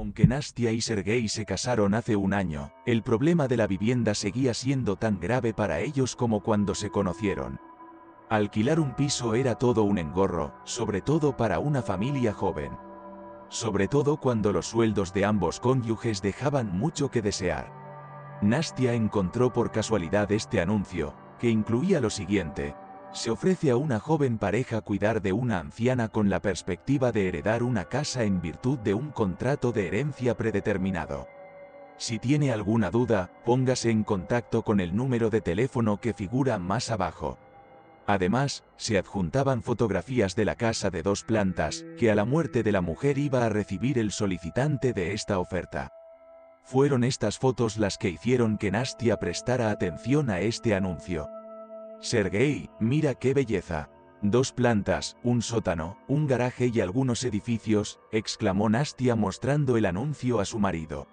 Aunque Nastia y Sergei se casaron hace un año, el problema de la vivienda seguía siendo tan grave para ellos como cuando se conocieron. Alquilar un piso era todo un engorro, sobre todo para una familia joven. Sobre todo cuando los sueldos de ambos cónyuges dejaban mucho que desear. Nastia encontró por casualidad este anuncio, que incluía lo siguiente: se ofrece a una joven pareja cuidar de una anciana con la perspectiva de heredar una casa en virtud de un contrato de herencia predeterminado. Si tiene alguna duda, póngase en contacto con el número de teléfono que figura más abajo. Además, se adjuntaban fotografías de la casa de 2 plantas, que a la muerte de la mujer iba a recibir el solicitante de esta oferta. Fueron estas fotos las que hicieron que Nastia prestara atención a este anuncio. Sergei, mira qué belleza. 2 plantas, un sótano, un garaje y algunos edificios, exclamó Nastia mostrando el anuncio a su marido.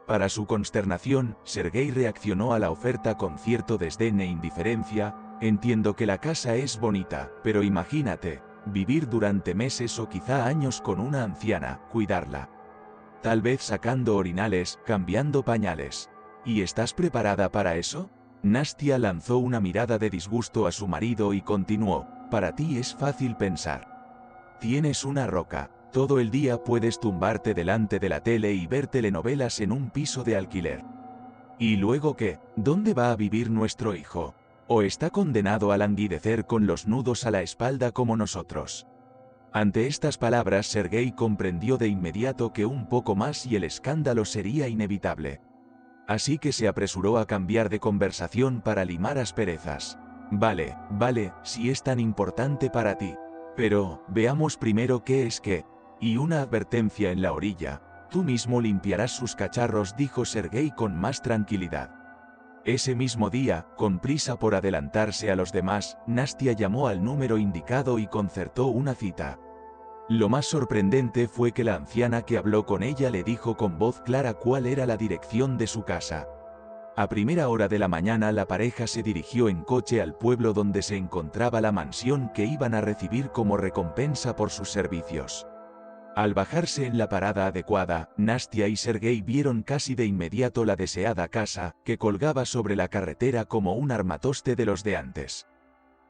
Para su consternación, Sergei reaccionó a la oferta con cierto desdén e indiferencia. Entiendo que la casa es bonita, pero imagínate, vivir durante meses o quizá años con una anciana, cuidarla. Tal vez sacando orinales, cambiando pañales. ¿Y estás preparada para eso? Nastia lanzó una mirada de disgusto a su marido y continuó: para ti es fácil pensar. Tienes una roca. Todo el día puedes tumbarte delante de la tele y ver telenovelas en un piso de alquiler. ¿Y luego qué? ¿Dónde va a vivir nuestro hijo? ¿O está condenado a languidecer con los nudos a la espalda como nosotros? Ante estas palabras, Sergei comprendió de inmediato que un poco más y el escándalo sería inevitable. Así que se apresuró a cambiar de conversación para limar asperezas. Vale, si es tan importante para ti. Pero, veamos primero qué es qué. Y una advertencia en la orilla: tú mismo limpiarás sus cacharros, dijo Sergei con más tranquilidad. Ese mismo día, con prisa por adelantarse a los demás, Nastia llamó al número indicado y concertó una cita. Lo más sorprendente fue que la anciana que habló con ella le dijo con voz clara cuál era la dirección de su casa. A primera hora de la mañana la pareja se dirigió en coche al pueblo donde se encontraba la mansión que iban a recibir como recompensa por sus servicios. Al bajarse en la parada adecuada, Nastia y Sergei vieron casi de inmediato la deseada casa, que colgaba sobre la carretera como un armatoste de los de antes.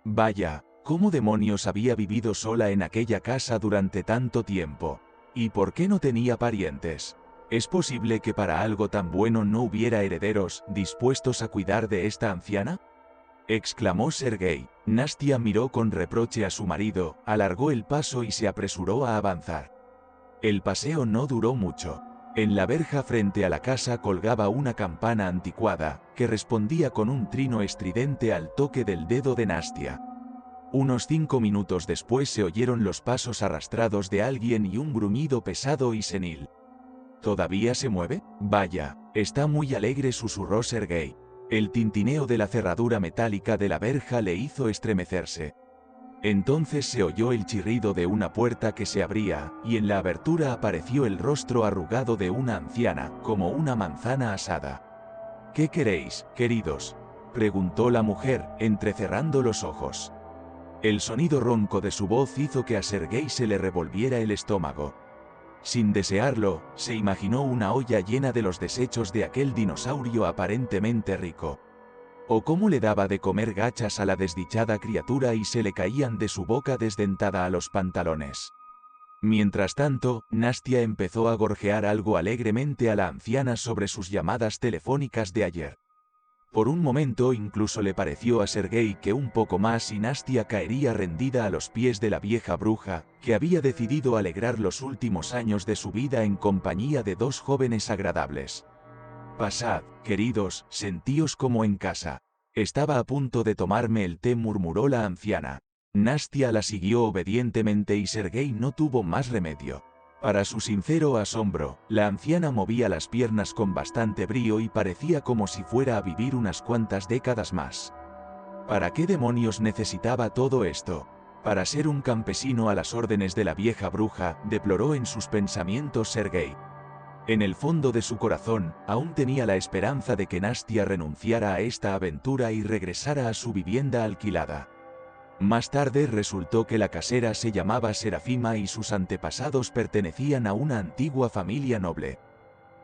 Vaya, ¿cómo demonios había vivido sola en aquella casa durante tanto tiempo? ¿Y por qué no tenía parientes? ¿Es posible que para algo tan bueno no hubiera herederos dispuestos a cuidar de esta anciana? Exclamó Sergei. Nastia miró con reproche a su marido, alargó el paso y se apresuró a avanzar. El paseo no duró mucho. En la verja frente a la casa colgaba una campana anticuada, que respondía con un trino estridente al toque del dedo de Nastia. Unos 5 minutos después se oyeron los pasos arrastrados de alguien y un gruñido pesado y senil. ¿Todavía se mueve? Vaya, está muy alegre, susurró Sergei. El tintineo de la cerradura metálica de la verja le hizo estremecerse. Entonces se oyó el chirrido de una puerta que se abría, y en la abertura apareció el rostro arrugado de una anciana, como una manzana asada. ¿Qué queréis, queridos?, preguntó la mujer, entrecerrando los ojos. El sonido ronco de su voz hizo que a Sergei se le revolviera el estómago. Sin desearlo, se imaginó una olla llena de los desechos de aquel dinosaurio aparentemente rico. O cómo le daba de comer gachas a la desdichada criatura y se le caían de su boca desdentada a los pantalones. Mientras tanto, Nastia empezó a gorjear algo alegremente a la anciana sobre sus llamadas telefónicas de ayer. Por un momento incluso le pareció a Sergei que un poco más y Nastia caería rendida a los pies de la vieja bruja, que había decidido alegrar los últimos años de su vida en compañía de 2 jóvenes agradables. Pasad, queridos, sentíos como en casa. Estaba a punto de tomarme el té, murmuró la anciana. Nastia la siguió obedientemente y Sergei no tuvo más remedio. Para su sincero asombro, la anciana movía las piernas con bastante brío y parecía como si fuera a vivir unas cuantas décadas más. ¿Para qué demonios necesitaba todo esto? Para ser un campesino a las órdenes de la vieja bruja, deploró en sus pensamientos Sergei. En el fondo de su corazón, aún tenía la esperanza de que Nastia renunciara a esta aventura y regresara a su vivienda alquilada. Más tarde resultó que la casera se llamaba Serafima y sus antepasados pertenecían a una antigua familia noble.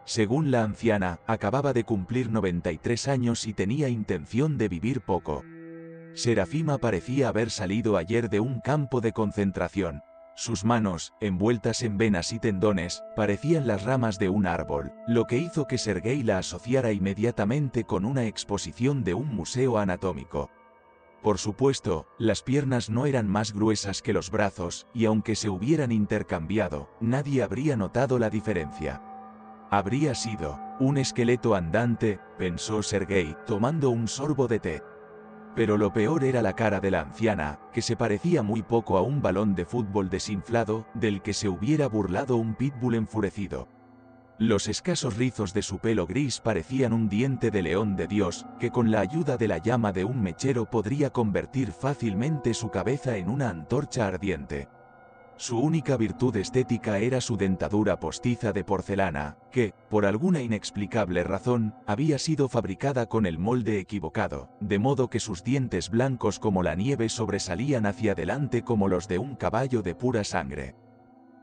Según la anciana, acababa de cumplir 93 años y tenía intención de vivir poco. Serafima parecía haber salido ayer de un campo de concentración. Sus manos, envueltas en venas y tendones, parecían las ramas de un árbol, lo que hizo que Sergei la asociara inmediatamente con una exposición de un museo anatómico. Por supuesto, las piernas no eran más gruesas que los brazos, y aunque se hubieran intercambiado, nadie habría notado la diferencia. Habría sido un esqueleto andante, pensó Sergei, tomando un sorbo de té. Pero lo peor era la cara de la anciana, que se parecía muy poco a un balón de fútbol desinflado, del que se hubiera burlado un pitbull enfurecido. Los escasos rizos de su pelo gris parecían un diente de león de Dios, que con la ayuda de la llama de un mechero podría convertir fácilmente su cabeza en una antorcha ardiente. Su única virtud estética era su dentadura postiza de porcelana, que, por alguna inexplicable razón, había sido fabricada con el molde equivocado, de modo que sus dientes blancos como la nieve sobresalían hacia adelante como los de un caballo de pura sangre.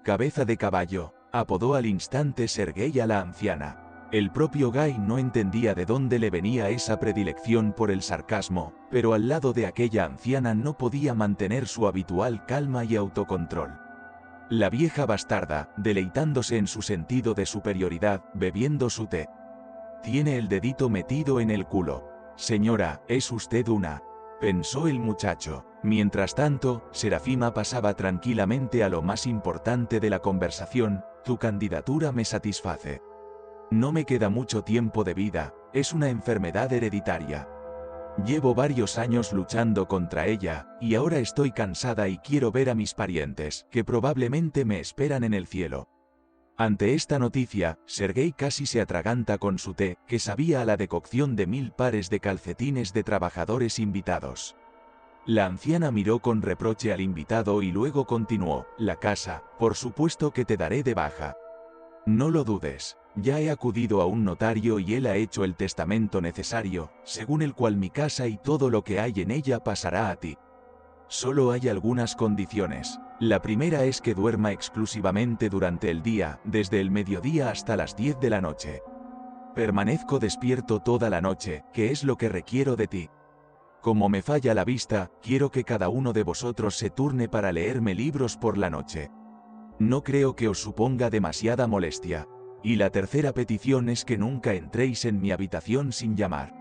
Cabeza de caballo, apodó al instante Sergei a la anciana. El propio Guy no entendía de dónde le venía esa predilección por el sarcasmo, pero al lado de aquella anciana no podía mantener su habitual calma y autocontrol. La vieja bastarda, deleitándose en su sentido de superioridad, bebiendo su té. Tiene el dedito metido en el culo. Señora, es usted una, pensó el muchacho. Mientras tanto, Serafima pasaba tranquilamente a lo más importante de la conversación: tu candidatura me satisface. No me queda mucho tiempo de vida, es una enfermedad hereditaria. Llevo varios años luchando contra ella, y ahora estoy cansada y quiero ver a mis parientes, que probablemente me esperan en el cielo. Ante esta noticia, Sergei casi se atraganta con su té, que sabía a la decocción de 1000 pares de calcetines de trabajadores invitados. La anciana miró con reproche al invitado y luego continuó: la casa, por supuesto que te daré de baja. No lo dudes. Ya he acudido a un notario y él ha hecho el testamento necesario, según el cual mi casa y todo lo que hay en ella pasará a ti. Solo hay algunas condiciones. La primera es que duerma exclusivamente durante el día, desde el mediodía hasta las 10 de la noche. Permanezco despierto toda la noche, que es lo que requiero de ti. Como me falla la vista, quiero que cada uno de vosotros se turne para leerme libros por la noche. No creo que os suponga demasiada molestia. Y la tercera petición es que nunca entréis en mi habitación sin llamar.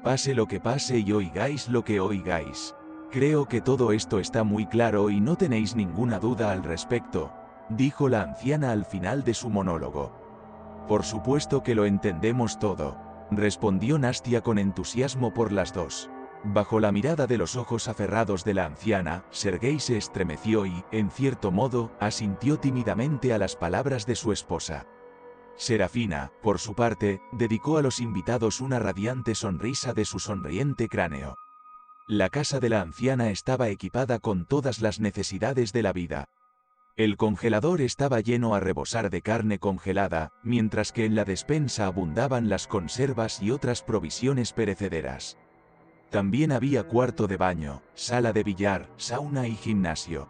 Pase lo que pase y oigáis lo que oigáis. Creo que todo esto está muy claro y no tenéis ninguna duda al respecto, dijo la anciana al final de su monólogo. Por supuesto que lo entendemos todo, respondió Nastia con entusiasmo por las dos. Bajo la mirada de los ojos aferrados de la anciana, Sergei se estremeció y, en cierto modo, asintió tímidamente a las palabras de su esposa. Serafina, por su parte, dedicó a los invitados una radiante sonrisa de su sonriente cráneo. La casa de la anciana estaba equipada con todas las necesidades de la vida. El congelador estaba lleno a rebosar de carne congelada, mientras que en la despensa abundaban las conservas y otras provisiones perecederas. También había cuarto de baño, sala de billar, sauna y gimnasio.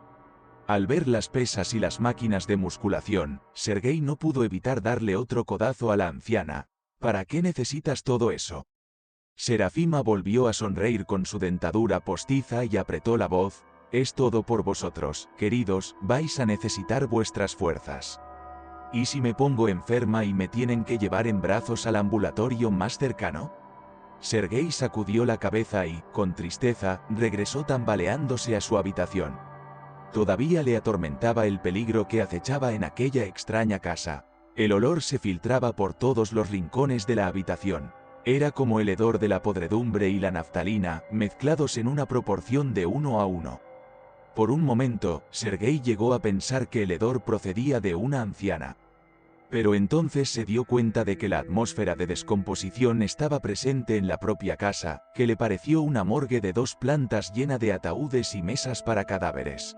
Al ver las pesas y las máquinas de musculación, Sergei no pudo evitar darle otro codazo a la anciana. ¿Para qué necesitas todo eso? Serafima volvió a sonreír con su dentadura postiza y apretó la voz: es todo por vosotros, queridos, vais a necesitar vuestras fuerzas. ¿Y si me pongo enferma y me tienen que llevar en brazos al ambulatorio más cercano? Sergei sacudió la cabeza y, con tristeza, regresó tambaleándose a su habitación. Todavía le atormentaba el peligro que acechaba en aquella extraña casa. El olor se filtraba por todos los rincones de la habitación. Era como el hedor de la podredumbre y la naftalina, mezclados en una proporción de 1 a 1. Por un momento, Sergei llegó a pensar que el hedor procedía de una anciana. Pero entonces se dio cuenta de que la atmósfera de descomposición estaba presente en la propia casa, que le pareció una morgue de 2 plantas llena de ataúdes y mesas para cadáveres.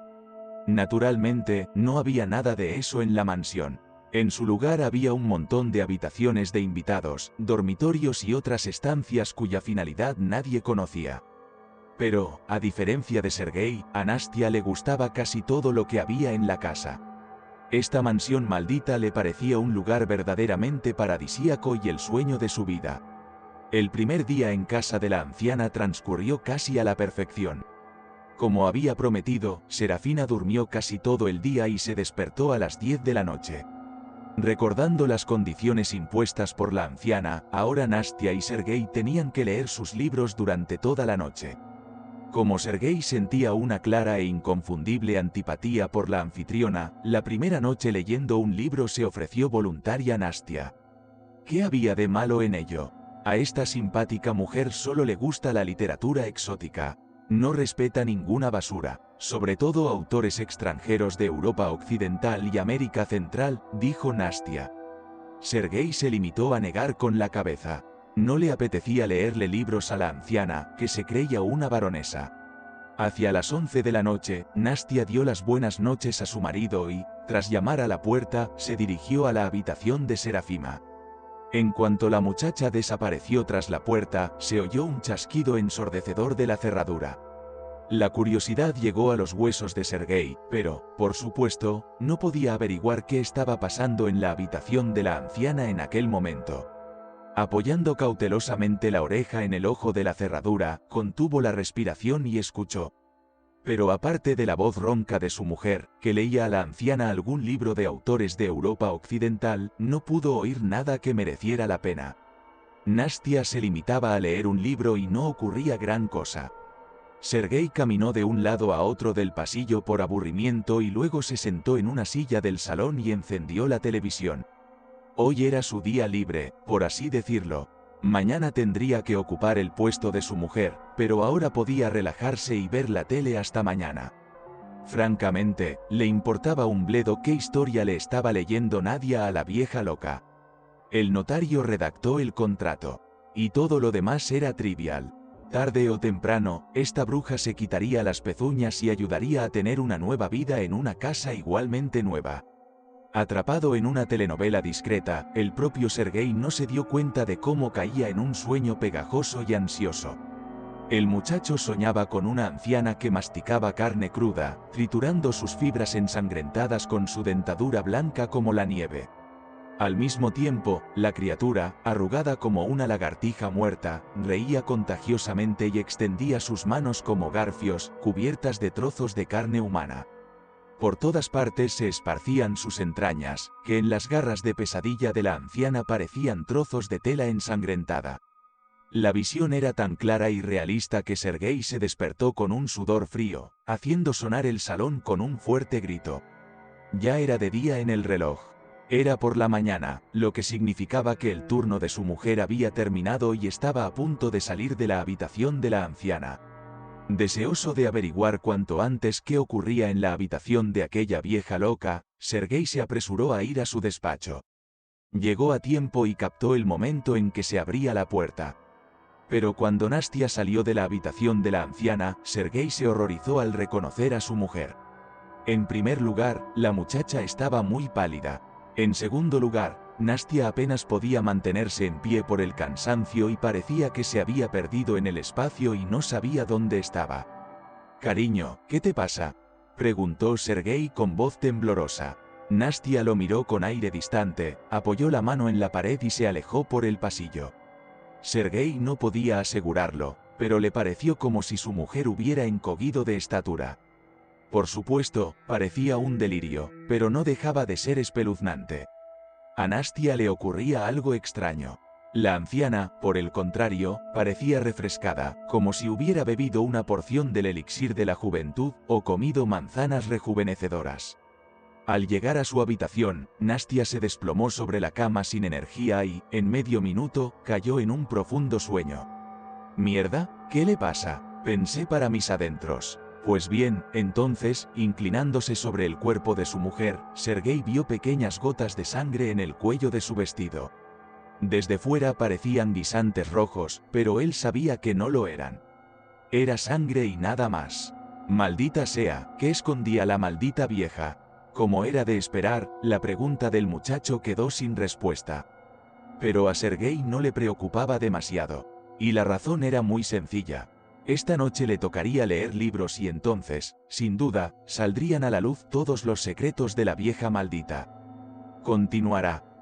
Naturalmente, no había nada de eso en la mansión. En su lugar había un montón de habitaciones de invitados, dormitorios y otras estancias cuya finalidad nadie conocía. Pero, a diferencia de Sergei, a Nastia le gustaba casi todo lo que había en la casa. Esta mansión maldita le parecía un lugar verdaderamente paradisíaco y el sueño de su vida. El primer día en casa de la anciana transcurrió casi a la perfección. Como había prometido, Serafina durmió casi todo el día y se despertó a las 10 de la noche. Recordando las condiciones impuestas por la anciana, ahora Nastia y Sergei tenían que leer sus libros durante toda la noche. Como Sergei sentía una clara e inconfundible antipatía por la anfitriona, la primera noche leyendo un libro se ofreció voluntaria Nastia. ¿Qué había de malo en ello? A esta simpática mujer solo le gusta la literatura exótica. No respeta ninguna basura, sobre todo autores extranjeros de Europa Occidental y América Central, dijo Nastia. Sergei se limitó a negar con la cabeza. No le apetecía leerle libros a la anciana, que se creía una baronesa. Hacia las 11 de la noche, Nastia dio las buenas noches a su marido y, tras llamar a la puerta, se dirigió a la habitación de Serafima. En cuanto la muchacha desapareció tras la puerta, se oyó un chasquido ensordecedor de la cerradura. La curiosidad llegó a los huesos de Sergei, pero, por supuesto, no podía averiguar qué estaba pasando en la habitación de la anciana en aquel momento. Apoyando cautelosamente la oreja en el ojo de la cerradura, contuvo la respiración y escuchó. Pero aparte de la voz ronca de su mujer, que leía a la anciana algún libro de autores de Europa Occidental, no pudo oír nada que mereciera la pena. Nastia se limitaba a leer un libro y no ocurría gran cosa. Sergei caminó de un lado a otro del pasillo por aburrimiento y luego se sentó en una silla del salón y encendió la televisión. Hoy era su día libre, por así decirlo. Mañana tendría que ocupar el puesto de su mujer, pero ahora podía relajarse y ver la tele hasta mañana. Francamente, le importaba un bledo qué historia le estaba leyendo Nadia a la vieja loca. El notario redactó el contrato. Y todo lo demás era trivial. Tarde o temprano, esta bruja se quitaría las pezuñas y ayudaría a tener una nueva vida en una casa igualmente nueva. Atrapado en una telenovela discreta, el propio Sergei no se dio cuenta de cómo caía en un sueño pegajoso y ansioso. El muchacho soñaba con una anciana que masticaba carne cruda, triturando sus fibras ensangrentadas con su dentadura blanca como la nieve. Al mismo tiempo, la criatura, arrugada como una lagartija muerta, reía contagiosamente y extendía sus manos como garfios, cubiertas de trozos de carne humana. Por todas partes se esparcían sus entrañas, que en las garras de pesadilla de la anciana parecían trozos de tela ensangrentada. La visión era tan clara y realista que Sergei se despertó con un sudor frío, haciendo sonar el salón con un fuerte grito. Ya era de día en el reloj. Era por la mañana, lo que significaba que el turno de su mujer había terminado y estaba a punto de salir de la habitación de la anciana. Deseoso de averiguar cuanto antes qué ocurría en la habitación de aquella vieja loca, Sergei se apresuró a ir a su despacho. Llegó a tiempo y captó el momento en que se abría la puerta. Pero cuando Nastia salió de la habitación de la anciana, Sergei se horrorizó al reconocer a su mujer. En primer lugar, la muchacha estaba muy pálida. En segundo lugar, Nastia apenas podía mantenerse en pie por el cansancio y parecía que se había perdido en el espacio y no sabía dónde estaba. «Cariño, ¿qué te pasa?», preguntó Sergei con voz temblorosa. Nastia lo miró con aire distante, apoyó la mano en la pared y se alejó por el pasillo. Sergei no podía asegurarlo, pero le pareció como si su mujer hubiera encogido de estatura. Por supuesto, parecía un delirio, pero no dejaba de ser espeluznante. A Nastia le ocurría algo extraño. La anciana, por el contrario, parecía refrescada, como si hubiera bebido una porción del elixir de la juventud o comido manzanas rejuvenecedoras. Al llegar a su habitación, Nastia se desplomó sobre la cama sin energía y, en medio minuto, cayó en un profundo sueño. «¿Mierda? ¿Qué le pasa?», pensé para mis adentros. Pues bien, entonces, inclinándose sobre el cuerpo de su mujer, Sergei vio pequeñas gotas de sangre en el cuello de su vestido. Desde fuera parecían guisantes rojos, pero él sabía que no lo eran. Era sangre y nada más. Maldita sea, ¿qué escondía la maldita vieja? Como era de esperar, la pregunta del muchacho quedó sin respuesta. Pero a Sergei no le preocupaba demasiado. Y la razón era muy sencilla. Esta noche le tocaría leer libros y entonces, sin duda, saldrían a la luz todos los secretos de la vieja maldita. Continuará.